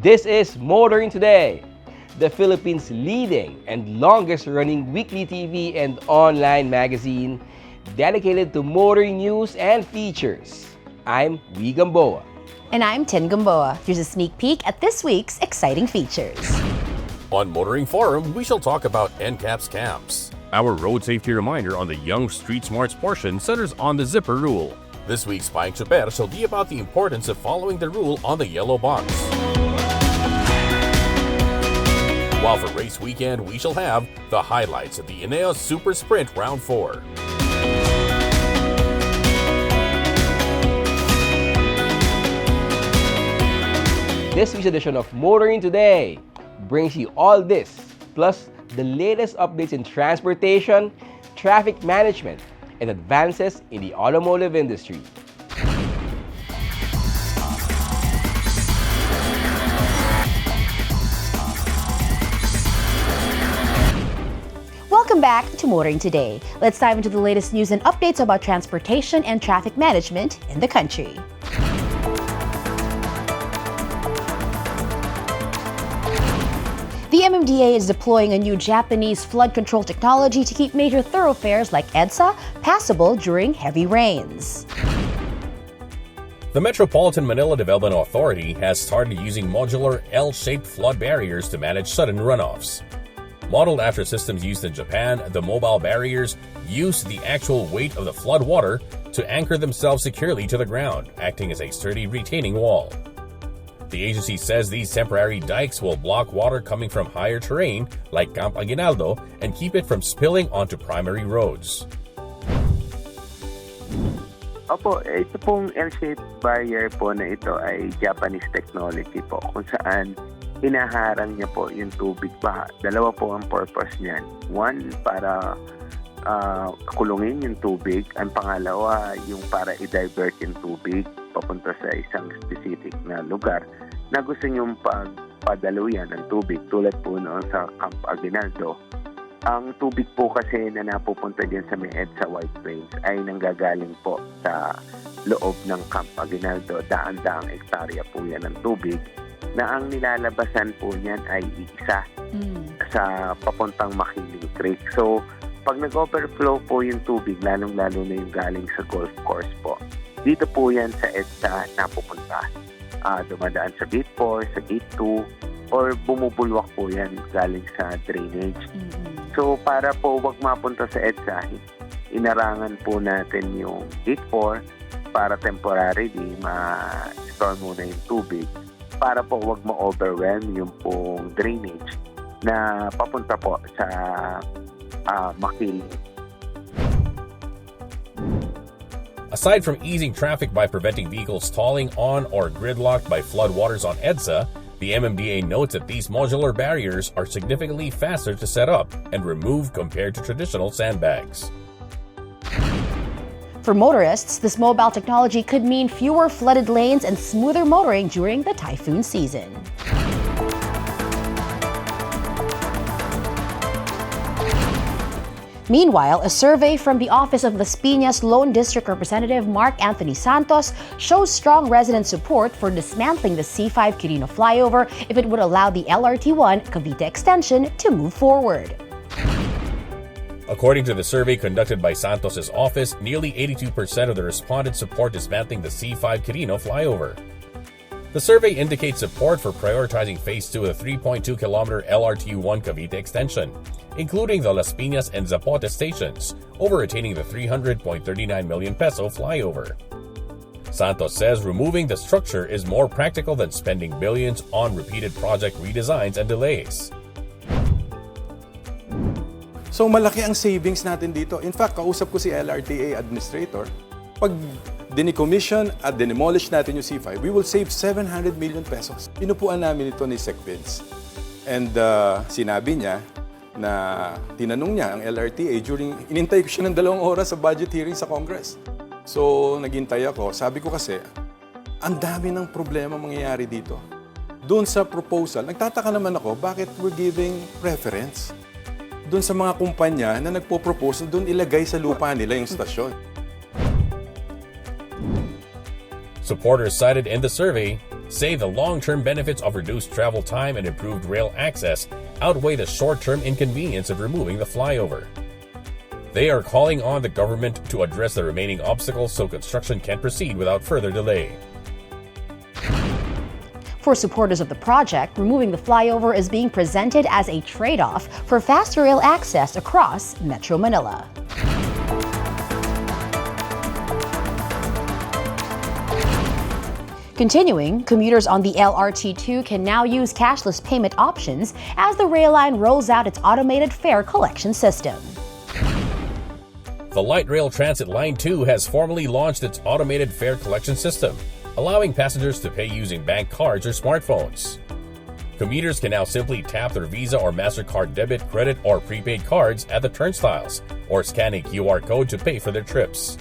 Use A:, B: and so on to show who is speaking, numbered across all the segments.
A: This is Motoring Today, the Philippines' leading and longest-running weekly TV and online magazine dedicated to motoring news and features. I'm Wee Gamboa.
B: And I'm Tin Gamboa. Here's a sneak peek at this week's exciting features.
C: On Motoring Forum, we shall talk about NCAP's camps.
D: Our road safety reminder on the Young Street Smarts portion centers on the zipper rule.
C: This week's Spying Chuper shall be about the importance of following the rule on the yellow box. While for race weekend, we shall have the highlights of the Eneos Super Sprint Round 4.
A: This week's edition of Motoring Today brings you all this, plus the latest updates in transportation, traffic management, and advances in the automotive industry.
B: Welcome back to Motoring Today. Let's dive into the latest news and updates about transportation and traffic management in the country. The MMDA is deploying a new Japanese flood control technology to keep major thoroughfares like EDSA passable during heavy rains.
C: The Metropolitan Manila Development Authority has started using modular L-shaped flood barriers to manage sudden runoffs. Modeled after systems used in Japan, the mobile barriers use the actual weight of the flood water to anchor themselves securely to the ground, acting as a sturdy retaining wall. The agency says these temporary dikes will block water coming from higher terrain like Camp Aguinaldo and keep it from spilling onto primary roads.
E: Opo, ito pong L-shaped barrier po na ito ay Japanese technology po kung saan hinaharang niya po yung tubig baha. Dalawa po ang purpose niyan. One, para kulungin yung tubig. Ang pangalawa, yung para i-divert yung tubig papunta sa isang specific na lugar na gusto niyong pagpadaluyan ng tubig tulad po noon sa Camp Aguinaldo. Ang tubig po kasi na napupunta din sa may EDSA White Plains ay nanggagaling po sa loob ng Camp Aguinaldo. Daan-daang hektarya po yan ng tubig na ang nilalabasan po niyan ay isa sa papuntang Makiling Creek. So, pag nag-overflow po yung tubig, lalong-lalo na yung galing sa golf course po, dito po yan sa EDSA napupunta. Dumadaan sa Gate 4, sa Gate 2, or bumubulwak po yan galing sa drainage. So, para po wag mapunta sa EDSA, inarangan po natin yung Gate 4 para temporarily ma-store muna yung tubig para po wag ma-overwhelm yung pong drainage na papunta po sa Makiling.
C: Aside from easing traffic by preventing vehicles stalling on or gridlocked by floodwaters on EDSA, the MMDA notes that these modular barriers are significantly faster to set up and remove compared to traditional sandbags.
B: For motorists, this mobile technology could mean fewer flooded lanes and smoother motoring during the typhoon season. Meanwhile, a survey from the Office of Las Piñas Lone District Representative Mark Anthony Santos shows strong resident support for dismantling the C5 Quirino flyover if it would allow the LRT1 Cavite extension to move forward.
C: According to the survey conducted by Santos's office, nearly 82% of the respondents support dismantling the C5 Quirino flyover. The survey indicates support for prioritizing Phase 2 of the 3.2-kilometer LRT1 Cavite extension, including the Las Piñas and Zapote stations, over retaining the 300.39 million peso flyover. Santos says removing the structure is more practical than spending billions on repeated project redesigns and delays.
F: So malaki ang savings natin dito. In fact, kausap ko si LRTA administrator. Pag dinicommission at demolish natin yung C5, we will save 700 million pesos. Pinupuan namin ito ni Sec Vince. And sinabi niya na tinanong niya ang LRTA inintay ko siya ng 2 oras sa budget hearing sa Congress. So, naghintay ako. Sabi ko kasi, ang dami ng problema mangyayari dito. Doon sa proposal, nagtataka naman ako, bakit we're giving preference doon sa mga kumpanya na nagpo-propose na doon ilagay sa lupa nila yung stasyon.
C: Supporters cited in the survey say the long-term benefits of reduced travel time and improved rail access outweigh the short-term inconvenience of removing the flyover. They are calling on the government to address the remaining obstacles so construction can proceed without further delay.
B: For supporters of the project, removing the flyover is being presented as a trade-off for faster rail access across Metro Manila. Continuing, commuters on the LRT2 can now use cashless payment options as the rail line rolls out its automated fare collection system.
C: The Light Rail Transit Line 2 has formally launched its automated fare collection system, allowing passengers to pay using bank cards or smartphones. Commuters can now simply tap their Visa or MasterCard debit, credit, or prepaid cards at the turnstiles or scan a QR code to pay for their trips.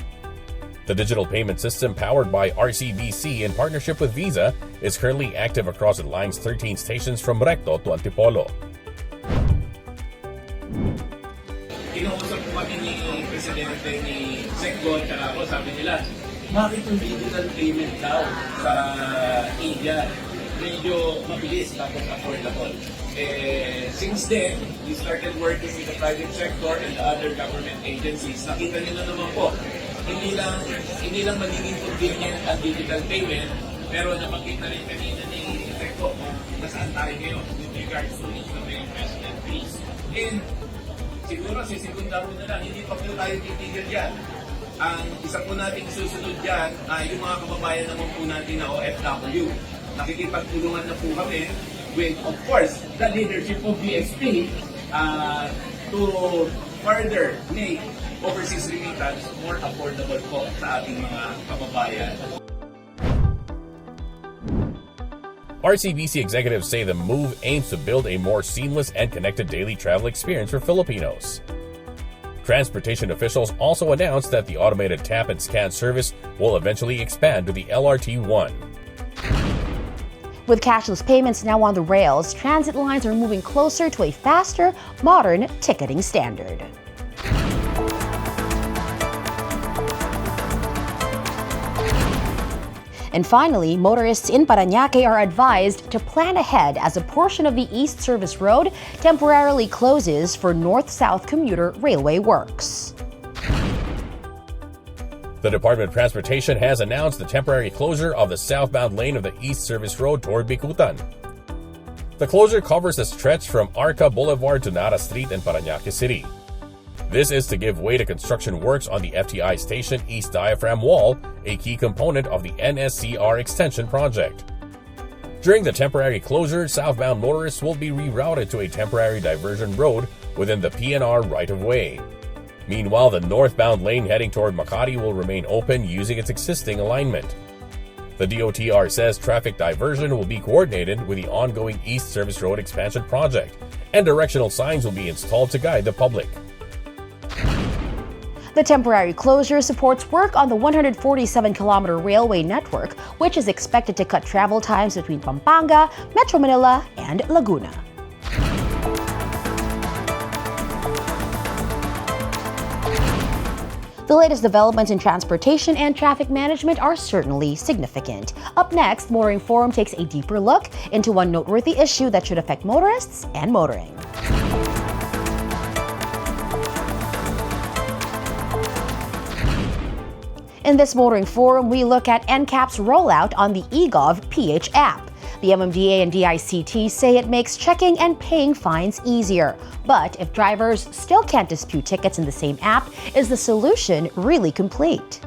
C: The digital payment system, powered by RCBC in partnership with Visa, is currently active across the line's 13 stations from Recto to Antipolo.
G: Kinausap po kami ni Presidente ni Secgon, kaya ako sabi nila, bakit yung digital payment daw sa India? Medyo mabilis tapos affordable. Since then, we started working with the private sector and the other government agencies. Nakita nyo na naman po, hindi lang magiging convenient ang digital payment, pero nabanggit na rin kanina ni Secco kung nasaan tayo ngayon with regards to investment fees. And siguro sisigunda ko na lang, hindi pa po tayo titigil dyan. Ang isa po nating susunod dyan ay yung mga kababayan naman po natin na OFW. Nakikipagtulungan na po kami with, of course, the leadership of BSP to further make overseas remittance more affordable po sa ating mga kababayan.
C: RCBC executives say the move aims to build a more seamless and connected daily travel experience for Filipinos. Transportation officials also announced that the automated tap and scan service will eventually expand to the LRT1.
B: With cashless payments now on the rails, transit lines are moving closer to a faster, modern ticketing standard. And finally, motorists in Parañaque are advised to plan ahead as a portion of the East Service Road temporarily closes for north-south commuter railway works.
C: The Department of Transportation has announced the temporary closure of the southbound lane of the East Service Road toward Bicutan. The closure covers a stretch from Arca Boulevard to Nara Street in Parañaque City. This is to give way to construction works on the FTI Station East Diaphragm Wall, a key component of the NSCR extension project. During the temporary closure, southbound motorists will be rerouted to a temporary diversion road within the PNR right-of-way. Meanwhile, the northbound lane heading toward Makati will remain open using its existing alignment. The DOTR says traffic diversion will be coordinated with the ongoing East Service Road expansion project, and directional signs will be installed to guide the public.
B: The temporary closure supports work on the 147-kilometer railway network, which is expected to cut travel times between Pampanga, Metro Manila, and Laguna. The latest developments in transportation and traffic management are certainly significant. Up next, Motoring Forum takes a deeper look into one noteworthy issue that should affect motorists and motoring. In this Motoring Forum, we look at NCAP's rollout on the eGov PH app. The MMDA and DICT say it makes checking and paying fines easier. But if drivers still can't dispute tickets in the same app, is the solution really complete?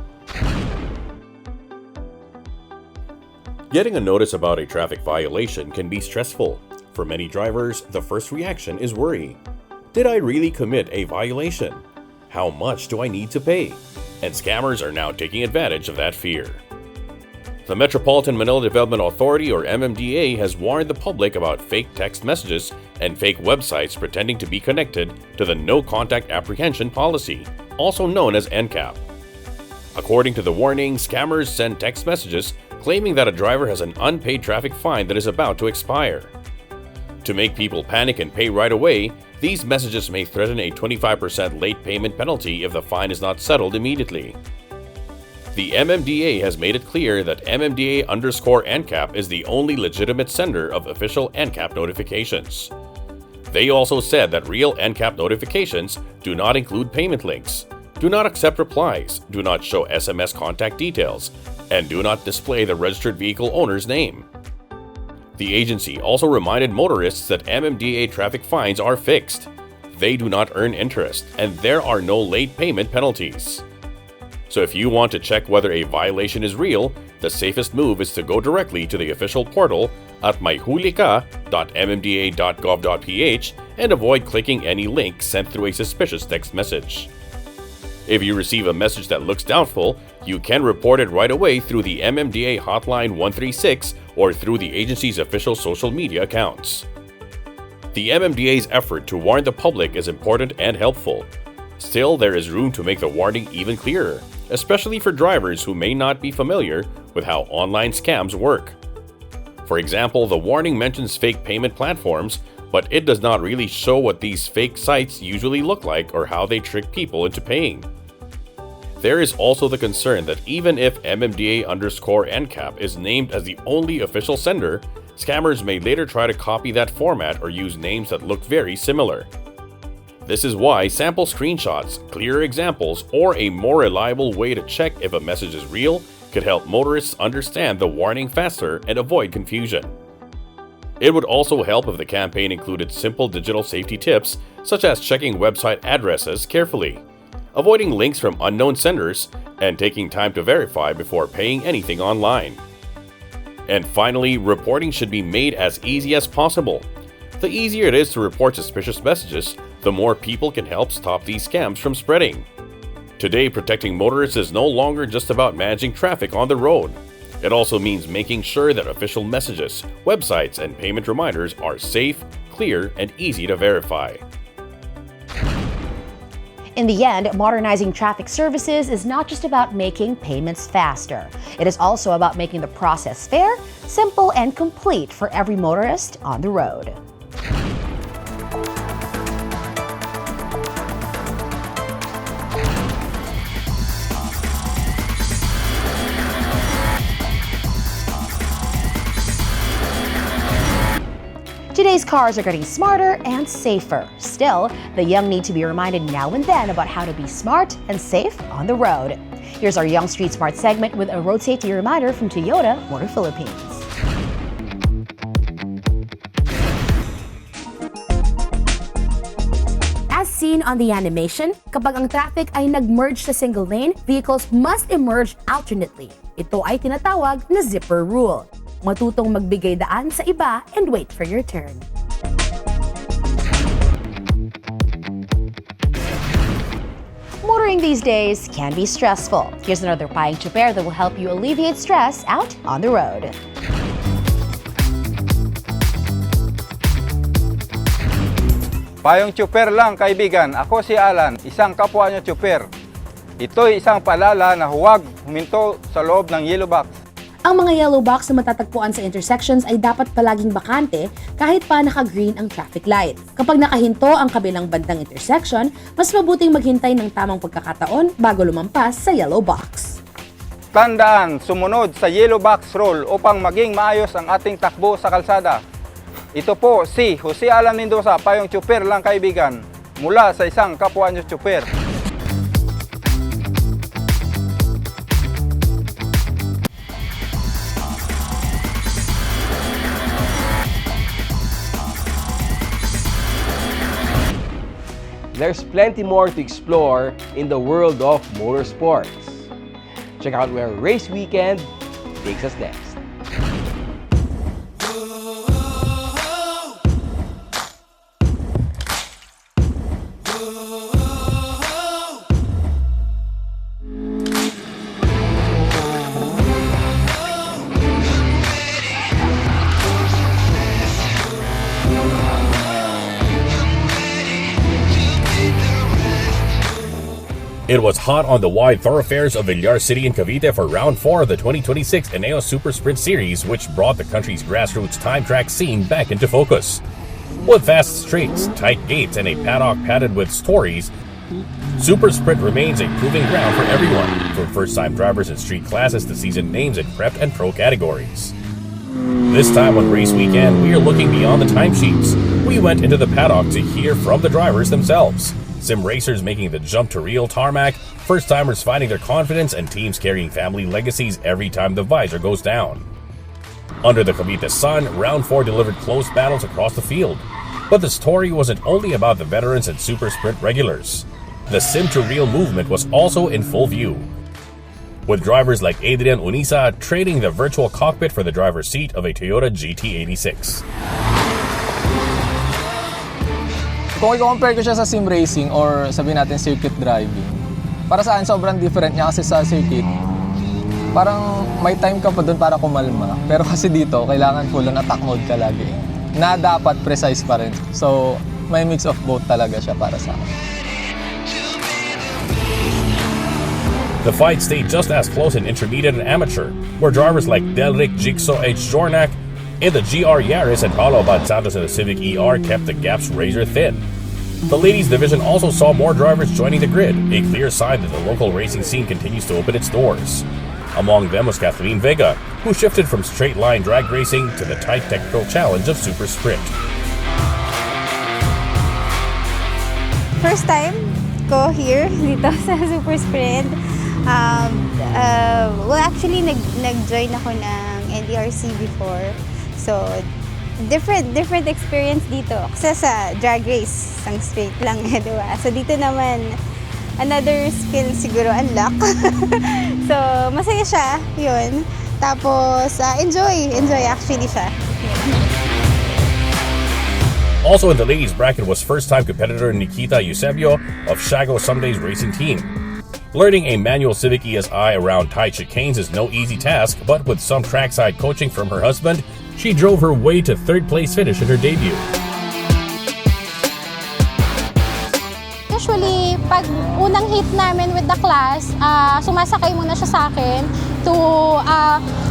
D: Getting a notice about a traffic violation can be stressful. For many drivers, the first reaction is worry. Did I really commit a violation? How much do I need to pay? and scammers are now taking advantage of that fear. The Metropolitan Manila Development Authority, or MMDA, has warned the public about fake text messages and fake websites pretending to be connected to the No Contact Apprehension Policy, also known as NCAP. According to the warning, scammers send text messages claiming that a driver has an unpaid traffic fine that is about to expire. To make people panic and pay right away, these messages may threaten a 25% late payment penalty if the fine is not settled immediately. The MMDA has made it clear that MMDA_NCAP is the only legitimate sender of official NCAP notifications. They also said that real NCAP notifications do not include payment links, do not accept replies, do not show SMS contact details, and do not display the registered vehicle owner's name. The agency also reminded motorists that MMDA traffic fines are fixed. They do not earn interest, and there are no late payment penalties. So if you want to check whether a violation is real, the safest move is to go directly to the official portal at mayhulika.mmda.gov.ph and avoid clicking any link sent through a suspicious text message. If you receive a message that looks doubtful, you can report it right away through the MMDA Hotline 136 or through the agency's official social media accounts. The MMDA's effort to warn the public is important and helpful. Still, there is room to make the warning even clearer, especially for drivers who may not be familiar with how online scams work. For example, the warning mentions fake payment platforms, but it does not really show what these fake sites usually look like or how they trick people into paying. There is also the concern that even if MMDA_NCAP is named as the only official sender, scammers may later try to copy that format or use names that look very similar. This is why sample screenshots, clearer examples, or a more reliable way to check if a message is real could help motorists understand the warning faster and avoid confusion. It would also help if the campaign included simple digital safety tips, such as checking website addresses carefully, avoiding links from unknown senders, and taking time to verify before paying anything online. And finally, reporting should be made as easy as possible. The easier it is to report suspicious messages, the more people can help stop these scams from spreading. Today, protecting motorists is no longer just about managing traffic on the road. It also means making sure that official messages, websites, and payment reminders are safe, clear, and easy to verify.
B: In the end, modernizing traffic services is not just about making payments faster. It is also about making the process fair, simple, and complete for every motorist on the road. Today's cars are getting smarter and safer. Still, the young need to be reminded now and then about how to be smart and safe on the road. Here's our Young Street Smart segment with a road safety reminder from Toyota Motor Philippines. As seen on the animation, kapag ang traffic ay nag-merge sa single lane, vehicles must emerge alternately. Ito ay tinatawag na zipper rule. Matutong magbigay daan sa iba and wait for your turn. Motoring these days can be stressful. Here's another payong chuper that will help you alleviate stress out on the road.
H: Payong chuper lang, kaibigan. Ako si Alan, isang kapwa niyo chuper. Ito'y isang paalala na huwag huminto sa loob ng yellow box.
B: Ang mga yellow box na matatagpuan sa intersections ay dapat palaging bakante kahit pa naka-green ang traffic light. Kapag nakahinto ang kabilang bandang intersection, mas mabuting maghintay ng tamang pagkakataon bago lumampas sa yellow box.
H: Tandaan, sumunod sa yellow box rule upang maging maayos ang ating takbo sa kalsada. Ito po si Jose Alan Mendoza, payong chuper lang, kaibigan, mula sa isang kapwa niyo chuper.
A: There's plenty more to explore in the world of motorsports. Check out where Race Weekend takes us next.
C: It was hot on the wide thoroughfares of Villar City and Cavite for round 4 of the 2026 Eneos Super Sprint Series, which brought the country's grassroots time track scene back into focus. With fast straights, tight gates, and a paddock padded with stories, Super Sprint remains a proving ground for everyone, from first-time drivers in street classes to seasoned names in prep and pro categories. This time on race weekend, we are looking beyond the timesheets. We went into the paddock to hear from the drivers themselves. Sim racers making the jump to real tarmac, first-timers finding their confidence, and teams carrying family legacies every time the visor goes down. Under the Cavite sun, round 4 delivered close battles across the field. But the story wasn't only about the veterans and Super Sprint regulars. The sim-to-real movement was also in full view, with drivers like Adrian Unisa trading the virtual cockpit for the driver's seat of a Toyota GT86.
I: Kung i-compare ko siya sa sim racing or sabihin natin circuit driving, para saan sobrang different niya kasi sa circuit, parang may time ka pa dun para kumalma. Pero kasi dito, kailangan full on attack mode ka lagi. Na dapat precise pa rin. So, may mix of both talaga siya para sa akin.
C: The fight stayed just as close in intermediate and amateur, where drivers like Delric Jaecoo H. Jornak in the GR Yaris and Paulo Abad Santos in the Civic ER kept the gaps razor thin. The ladies division also saw more drivers joining the grid, a clear sign that the local racing scene continues to open its doors. Among them was Kathleen Vega, who shifted from straight-line drag racing to the tight technical challenge of Super Sprint.
J: First time ko here dito sa Super Sprint. Well, actually, nag-join ako ng NDRC before. So, different experience dito. Kasi sa drag race, sang straight lang eh, diba? So, dito naman, another skill siguro, unlock. So, masaya siya, yun. Tapos, enjoy actually siya.
C: Also in the ladies bracket was first-time competitor Nikita Eusebio of Shago Somedays Racing Team. Learning a manual Civic ESI around tight chicanes is no easy task, but with some trackside coaching from her husband, she drove her way to third-place finish in her debut.
K: Usually, pag unang hit namin with the class, sumasakay muna siya sa akin to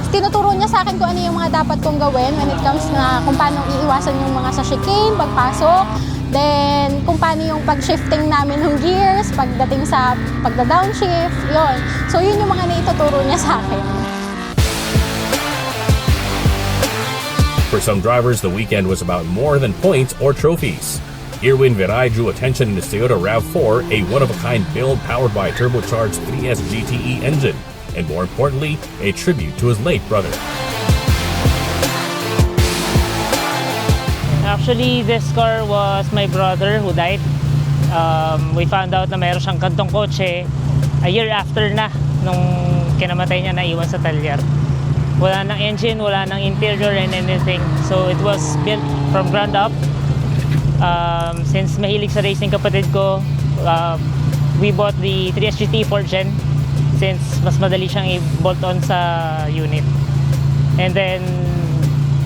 K: tinuturo niya sa akin kung ano yung mga dapat kong gawin when it comes na kung paano iiwasan yung mga sa chicane, pagpasok, then kung paano yung pag-shifting namin ng gears, pagdating sa pagda-downshift, yun. So yun yung mga naituturo niya sa akin.
C: For some drivers, the weekend was about more than points or trophies. Irwin Veray drew attention in his Toyota RAV4, a one-of-a-kind build powered by a turbocharged 3S GTE engine, and more importantly, a tribute to his late brother.
L: Actually, this car was my brother who died. We found out na mayroon siyang kantong kotse a year after na nung kinamatay niya, naiwan sa talyer. Wala nang engine, wala nang interior and anything. So it was built from ground up. Since mahilig sa racing kapatid ko, we bought the 3S GT 4th Gen since mas madali siyang i-bolt on sa unit. And then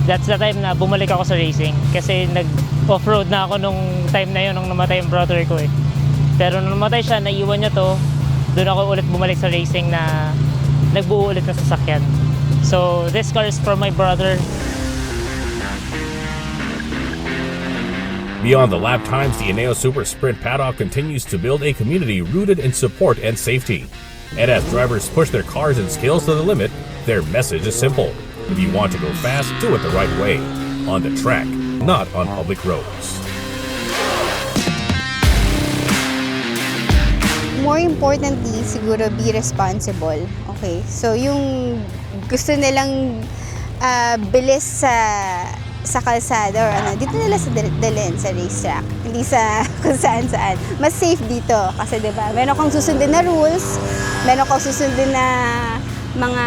L: that's the time na bumalik ako sa racing kasi nag-off-road na ako nung time na yun nung namatay yung brother ko eh. Pero nung namatay siya, naiwan niya to, doon ako ulit bumalik sa racing na nagbuo ulit ng sasakyan. So this car is from my brother.
C: Beyond the lap times, the Eneos Super Sprint paddock continues to build a community rooted in support and safety. And as drivers push their cars and skills to the limit, their message is simple. If you want to go fast, do it the right way. On the track, not on public roads.
J: More importantly, siguro be responsible. Okay? So yung gusto nilang bilis sa kalsada or ano, dito nila sa dalhin sa racetrack, hindi sa kung saan-saan. Mas safe dito kasi 'di ba? Meron kang susundin na rules, meron kang susundin na mga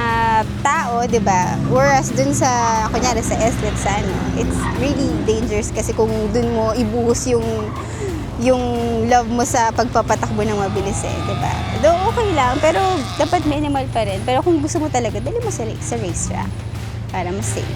J: tao, 'di ba? Whereas dun sa kunyari sa SLET sa ano, it's really dangerous kasi kung dun mo ibuhos yung love mo sa pagpapatakbo ng mabilis eh, 'di ba? Though okay lang, pero dapat minimal pa rin. Pero kung gusto mo talaga, dali mo sa racetrack para mas safe.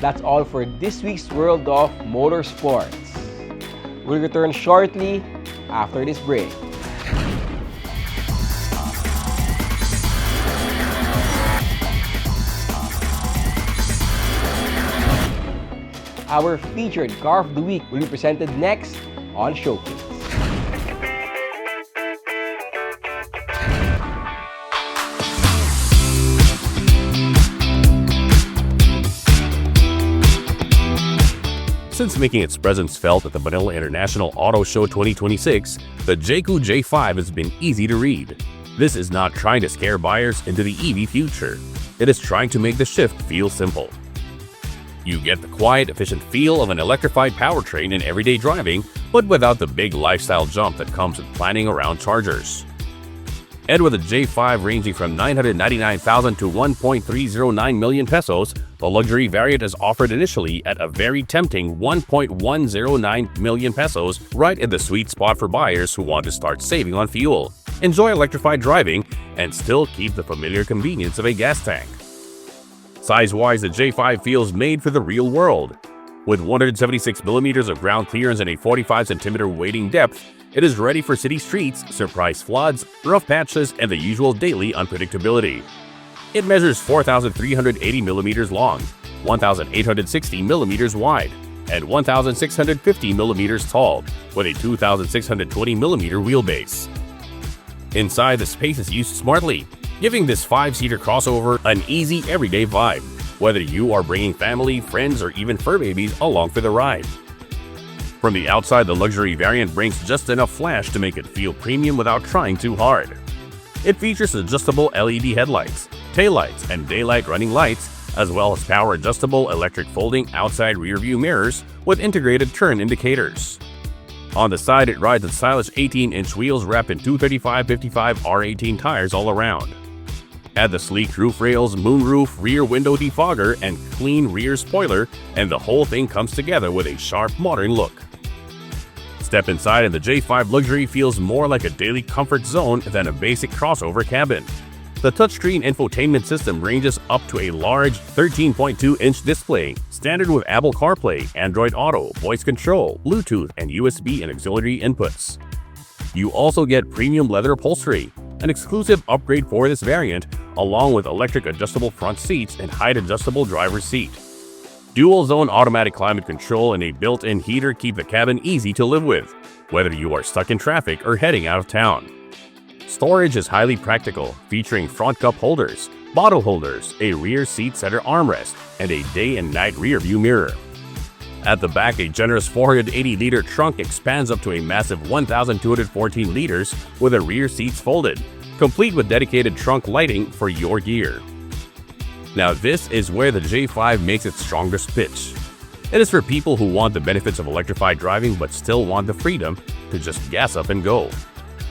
A: That's all for this week's World of Motorsports. We'll return shortly after this break. Our featured Car of the Week will be presented next on Showcase.
C: Since making its presence felt at the Manila International Auto Show 2026, the Jaecoo J5 has been easy to read. This is not trying to scare buyers into the EV future. It is trying to make the shift feel simple. You get the quiet, efficient feel of an electrified powertrain in everyday driving, but without the big lifestyle jump that comes with planning around chargers. And with a J5 ranging from 999,000 to 1.309 million pesos, the luxury variant is offered initially at a very tempting 1.109 million pesos, right in the sweet spot for buyers who want to start saving on fuel, enjoy electrified driving, and still keep the familiar convenience of a gas tank. Size-wise, the J5 feels made for the real world. With 176mm of ground clearance and a 45cm wading depth, it is ready for city streets, surprise floods, rough patches, and the usual daily unpredictability. It measures 4,380mm long, 1,860mm wide, and 1,650mm tall, with a 2,620mm wheelbase. Inside, the space is used smartly, giving this 5-seater crossover an easy everyday vibe, whether you are bringing family, friends, or even fur babies along for the ride. From the outside, the luxury variant brings just enough flash to make it feel premium without trying too hard. It features adjustable LED headlights, taillights, and daylight running lights, as well as power-adjustable electric folding outside rear-view mirrors with integrated turn indicators. On the side, it rides on stylish 18-inch wheels wrapped in 235/55 R18 tires all around. Add the sleek roof rails, moonroof, rear window defogger, and clean rear spoiler, and the whole thing comes together with a sharp, modern look. Step inside and the J5 Luxury feels more like a daily comfort zone than a basic crossover cabin. The touchscreen infotainment system ranges up to a large 13.2-inch display, standard with Apple CarPlay, Android Auto, voice control, Bluetooth, and USB and auxiliary inputs. You also get premium leather upholstery, an exclusive upgrade for this variant, along with electric adjustable front seats and height adjustable driver's seat. Dual-zone automatic climate control and a built-in heater keep the cabin easy to live with, whether you are stuck in traffic or heading out of town. Storage is highly practical, featuring front cup holders, bottle holders, a rear seat center armrest, and a day and night rear view mirror. At the back, a generous 480-liter trunk expands up to a massive 1,214 liters with the rear seats folded, complete with dedicated trunk lighting for your gear. Now this is where the J5 makes its strongest pitch. It is for people who want the benefits of electrified driving but still want the freedom to just gas up and go.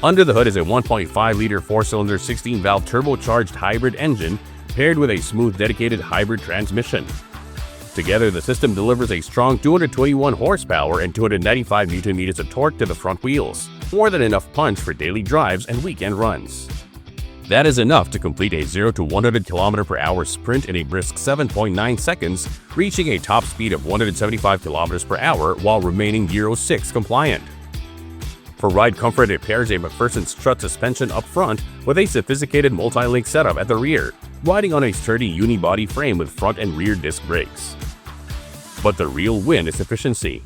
C: Under the hood is a 1.5-liter 4-cylinder 16-valve turbocharged hybrid engine paired with a smooth dedicated hybrid transmission. Together, the system delivers a strong 221 horsepower and 295 Nm of torque to the front wheels, more than enough punch for daily drives and weekend runs. That is enough to complete a 0 to 100 km/h sprint in a brisk 7.9 seconds, reaching a top speed of 175 km/h while remaining Euro 6 compliant. For ride comfort, it pairs a McPherson strut suspension up front with a sophisticated multi-link setup at the rear, riding on a sturdy unibody frame with front and rear disc brakes. But the real win is efficiency.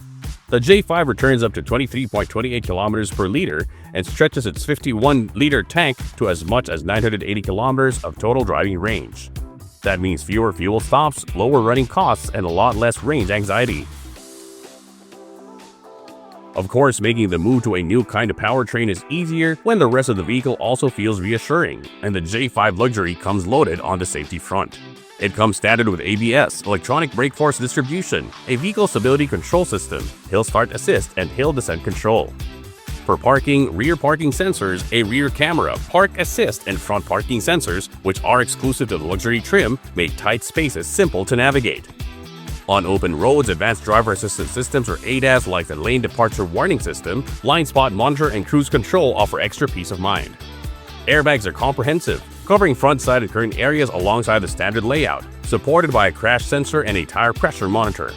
C: The J5 returns up to 23.28 km per liter and stretches its 51-liter tank to as much as 980 km of total driving range. That means fewer fuel stops, lower running costs, and a lot less range anxiety. Of course, making the move to a new kind of powertrain is easier when the rest of the vehicle also feels reassuring, and the J5 Luxury comes loaded on the safety front. It comes standard with ABS, electronic brake force distribution, a vehicle stability control system, hill start assist, and hill descent control. For parking, rear parking sensors, a rear camera, park assist, and front parking sensors, which are exclusive to the luxury trim, make tight spaces simple to navigate. On open roads, advanced driver assistance systems or ADAS like the lane departure warning system, blind spot monitor, and cruise control offer extra peace of mind. Airbags are comprehensive, covering front, side, and curtain areas alongside the standard layout, supported by a crash sensor and a tire pressure monitor.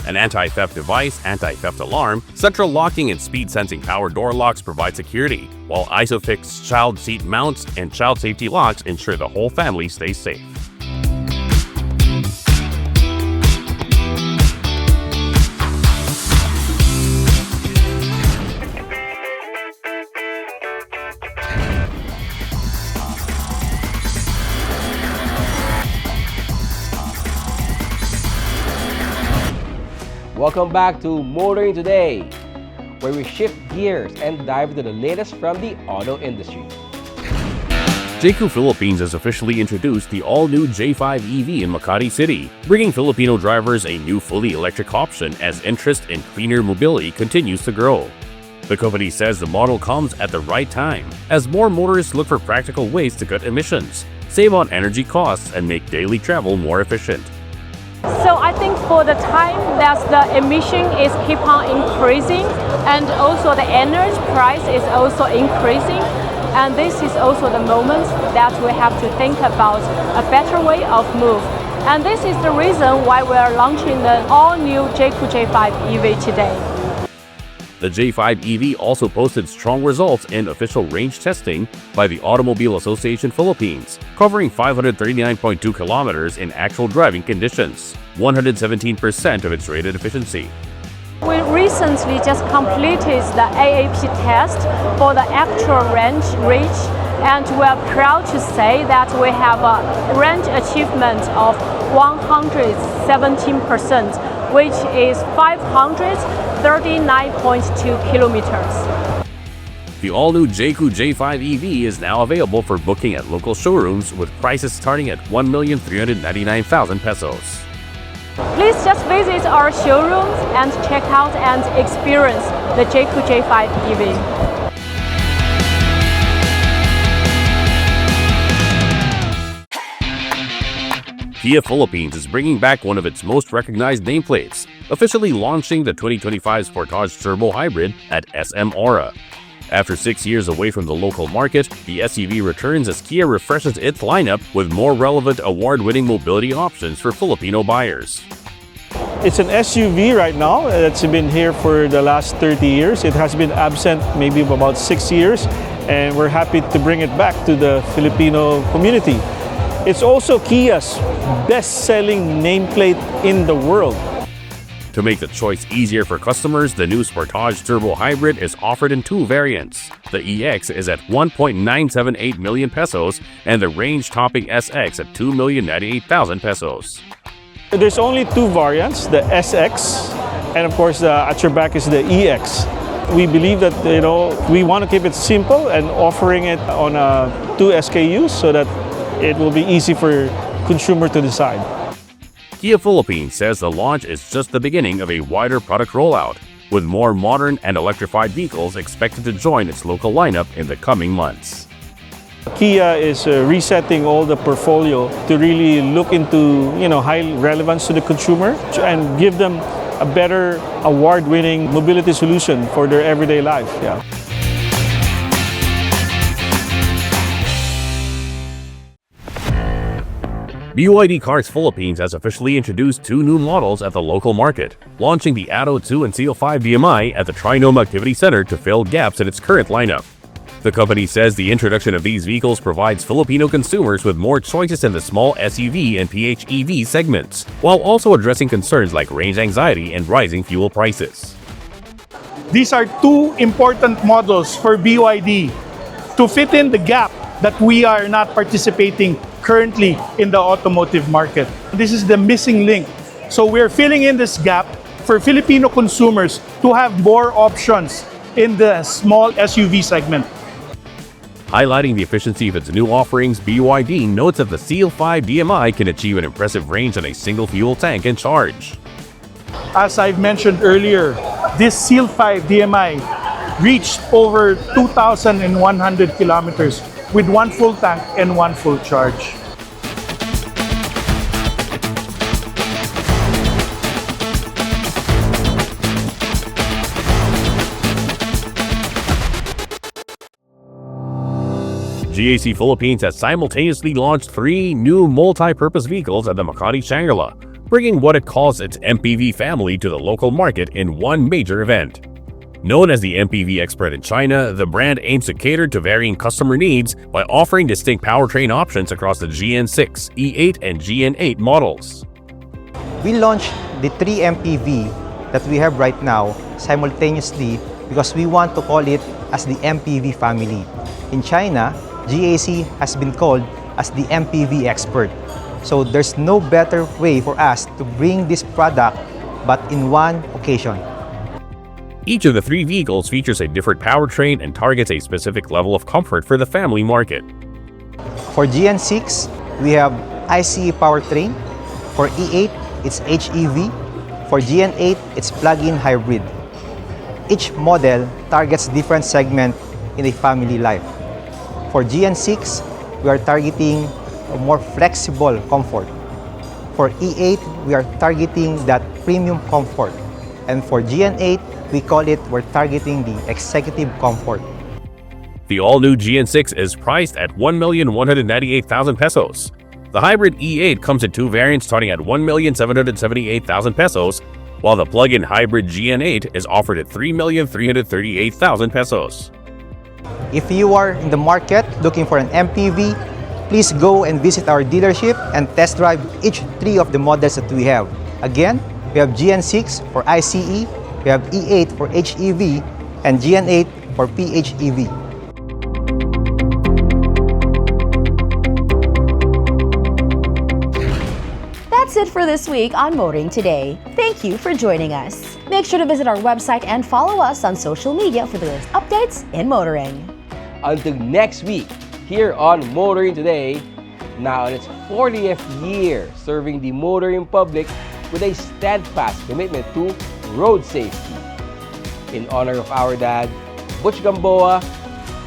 C: An anti-theft device, anti-theft alarm, central locking and speed sensing power door locks provide security, while ISOFIX child seat mounts and child safety locks ensure the whole family stays safe.
A: Welcome back to Motoring Today, where we shift gears and dive into the latest from the auto industry.
C: Jaecoo Philippines has officially introduced the all-new J5 EV in Makati City, bringing Filipino drivers a new fully electric option as interest in cleaner mobility continues to grow. The company says the model comes at the right time, as more motorists look for practical ways to cut emissions, save on energy costs, and make daily travel more efficient.
M: So I think for the time that the emission is keep on increasing, and also the energy price is also increasing, and this is also the moment that we have to think about a better way of move. And this is the reason why we are launching the all-new Jaecoo J5 EV today.
C: The J5 EV also posted strong results in official range testing by the Automobile Association Philippines, covering 539.2 kilometers in actual driving conditions, 117% of its rated efficiency.
M: We recently just completed the AAP test for the actual range reach, and we are proud to say that we have a range achievement of 117%, which is 539.2 kilometers.
C: The all-new Jaecoo J5 EV is now available for booking at local showrooms with prices starting at 1,399,000 pesos.
M: Please just visit our showrooms and check out and experience the Jaecoo J5 EV.
C: Kia Philippines is bringing back one of its most recognized nameplates, officially launching the 2025 Sportage Turbo Hybrid at SM Aura. After 6 years away from the local market, the SUV returns as Kia refreshes its lineup with more relevant award-winning mobility options for Filipino buyers.
N: It's an SUV right now. It's been here for the last 30 years. It has been absent maybe about 6 years, and we're happy to bring it back to the Filipino community. It's also Kia's best-selling nameplate in the world.
C: To make the choice easier for customers, the new Sportage Turbo Hybrid is offered in two variants. The EX is at 1.978 million pesos and the range-topping SX at 2,098,000 pesos.
N: There's only two variants, the SX, and of course at your back is the EX. We believe that we want to keep it simple and offering it on two SKUs so that it will be easy for consumer to decide.
C: Kia Philippines says the launch is just the beginning of a wider product rollout, with more modern and electrified vehicles expected to join its local lineup in the coming months.
N: Kia is resetting all the portfolio to really look into high relevance to the consumer and give them a better award-winning mobility solution for their everyday life. Yeah.
C: BYD Cars Philippines has officially introduced two new models at the local market, launching the Atto 2 and CO5 DMI at the Trinome Activity Center to fill gaps in its current lineup. The company says the introduction of these vehicles provides Filipino consumers with more choices in the small SUV and PHEV segments, while also addressing concerns like range anxiety and rising fuel prices.
O: These are two important models for BYD to fit in the gap that we are not participating currently in the automotive market. This is the missing link. So we're filling in this gap for Filipino consumers to have more options in the small SUV segment.
C: Highlighting the efficiency of its new offerings, BYD notes that the CO5 DMI can achieve an impressive range on a single fuel tank and charge.
O: As I've mentioned earlier, this CO5 DMI reached over 2,100 kilometers with one full tank and one full charge.
C: GAC Philippines has simultaneously launched 3 new multi-purpose vehicles at the Makati Shangri-La, bringing what it calls its MPV family to the local market in one major event. Known as the MPV expert in China, the brand aims to cater to varying customer needs by offering distinct powertrain options across the GN6, E8, and GN8 models.
P: We launched the 3 MPV that we have right now simultaneously because we want to call it as the MPV family. In China, GAC has been called as the MPV expert. So there's no better way for us to bring this product but in one occasion.
C: Each of the 3 vehicles features a different powertrain and targets a specific level of comfort for the family market.
P: For GN6, we have ICE powertrain. For E8, it's HEV. For GN8, it's plug-in hybrid. Each model targets different segment in a family life. For GN6, we are targeting a more flexible comfort. For E8, we are targeting that premium comfort. And for GN8, we call it, we're targeting the executive comfort.
C: The all-new GN6 is priced at 1,198,000 pesos. The hybrid E8 comes in 2 variants starting at 1,778,000 pesos, while the plug-in hybrid GN8 is offered at 3,338,000 pesos.
P: If you are in the market looking for an MPV, please go and visit our dealership and test drive each 3 of the models that we have. Again, we have GN6 for ICE, we have E8 for HEV, and GN8 for PHEV.
B: That's it for this week on Motoring Today. Thank you for joining us. Make sure to visit our website and follow us on social media for the latest updates in motoring.
A: Until next week, here on Motoring Today, now in its 40th year serving the motoring public with a steadfast commitment to road safety. In honor of our dad, Butch Gamboa,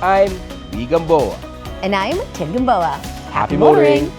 A: I'm B. Gamboa.
B: And I'm Tin Gamboa.
A: Happy motoring!